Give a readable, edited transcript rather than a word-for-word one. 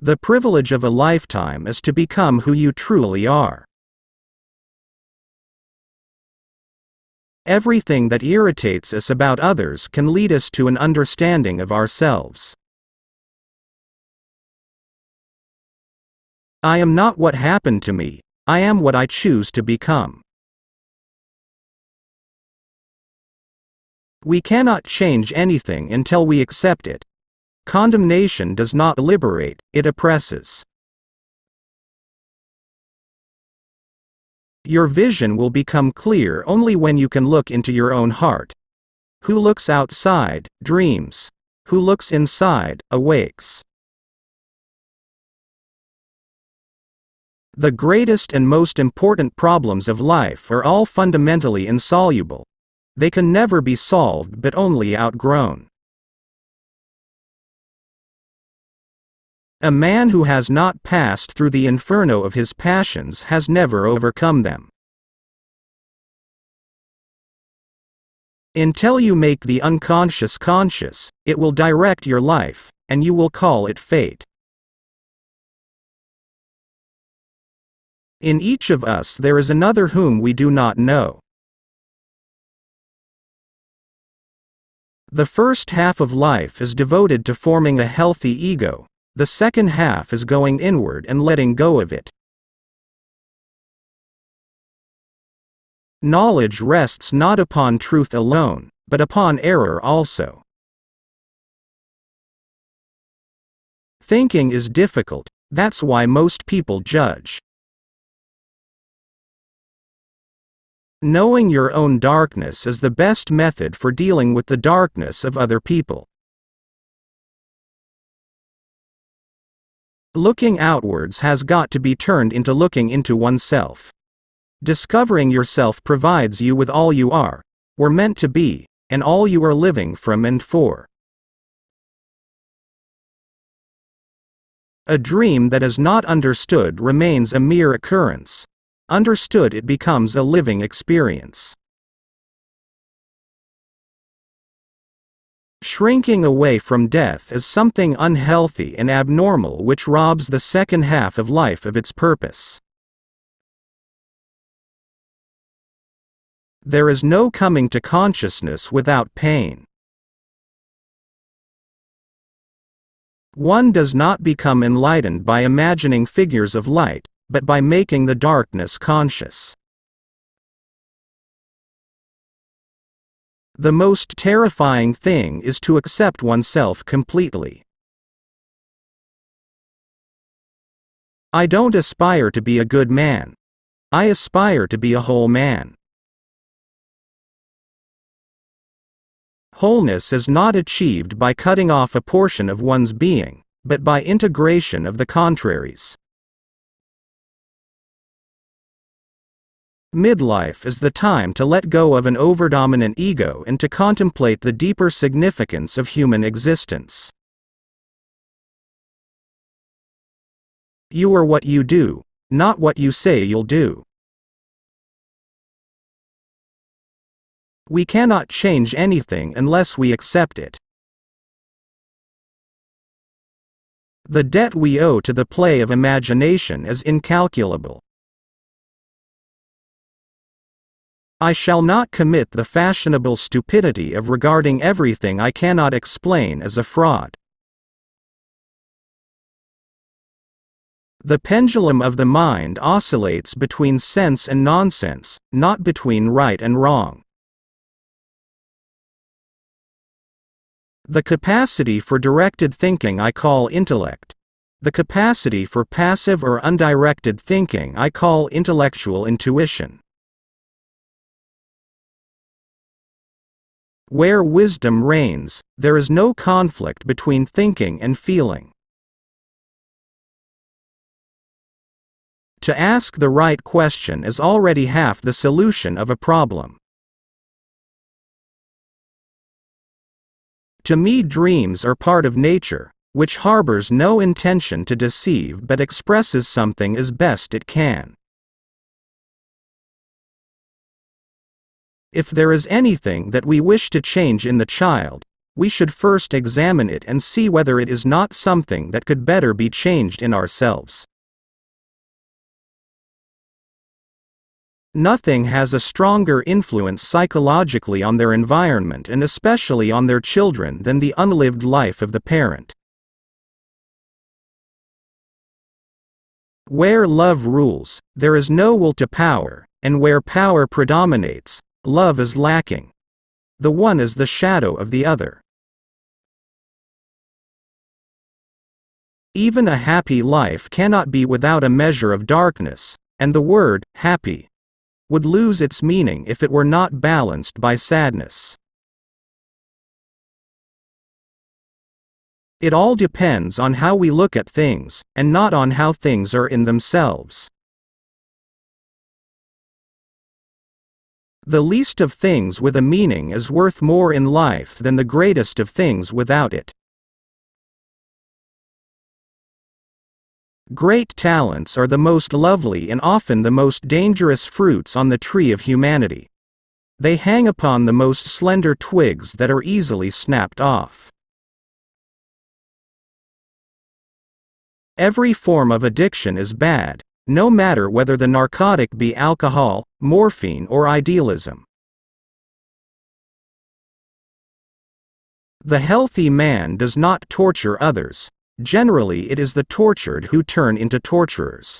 The privilege of a lifetime is to become who you truly are. Everything that irritates us about others can lead us to an understanding of ourselves. I am not what happened to me, I am what I choose to become. We cannot change anything until we accept it. Condemnation does not liberate, it oppresses. Your vision will become clear only when you can look into your own heart. Who looks outside, dreams. Who looks inside, awakes. The greatest and most important problems of life are all fundamentally insoluble. They can never be solved but only outgrown. A man who has not passed through the inferno of his passions has never overcome them. Until you make the unconscious conscious, it will direct your life, and you will call it fate. In each of us there is another whom we do not know. The first half of life is devoted to forming a healthy ego. The second half is going inward and letting go of it. Knowledge rests not upon truth alone, but upon error also. Thinking is difficult, that's why most people judge. Knowing your own darkness is the best method for dealing with the darkness of other people. Looking outwards has got to be turned into looking into oneself. Discovering yourself provides you with all you are, were meant to be, and all you are living from and for. A dream that is not understood remains a mere occurrence. Understood, it becomes a living experience. Shrinking away from death is something unhealthy and abnormal which robs the second half of life of its purpose. There is no coming to consciousness without pain. One does not become enlightened by imagining figures of light, but by making the darkness conscious. The most terrifying thing is to accept oneself completely. I don't aspire to be a good man. I aspire to be a whole man. Wholeness is not achieved by cutting off a portion of one's being, but by integration of the contraries. Midlife is the time to let go of an overdominant ego and to contemplate the deeper significance of human existence. You are what you do, not what you say you'll do. We cannot change anything unless we accept it. The debt we owe to the play of imagination is incalculable. I shall not commit the fashionable stupidity of regarding everything I cannot explain as a fraud. The pendulum of the mind oscillates between sense and nonsense, not between right and wrong. The capacity for directed thinking I call intellect. The capacity for passive or undirected thinking I call intellectual intuition. Where wisdom reigns, there is no conflict between thinking and feeling. To ask the right question is already half the solution of a problem. To me, dreams are part of nature, which harbors no intention to deceive but expresses something as best it can. If there is anything that we wish to change in the child, we should first examine it and see whether it is not something that could better be changed in ourselves. Nothing has a stronger influence psychologically on their environment and especially on their children than the unlived life of the parent. Where love rules, there is no will to power, and where power predominates, love is lacking. The one is the shadow of the other. Even a happy life cannot be without a measure of darkness, and the word happy would lose its meaning if it were not balanced by sadness. It all depends on how we look at things, and not on how things are in themselves. The least of things with a meaning is worth more in life than the greatest of things without it. Great talents are the most lovely and often the most dangerous fruits on the tree of humanity. They hang upon the most slender twigs that are easily snapped off. Every form of addiction is bad, no matter whether the narcotic be alcohol, morphine, or idealism. The healthy man does not torture others. Generally, it is the tortured who turn into torturers.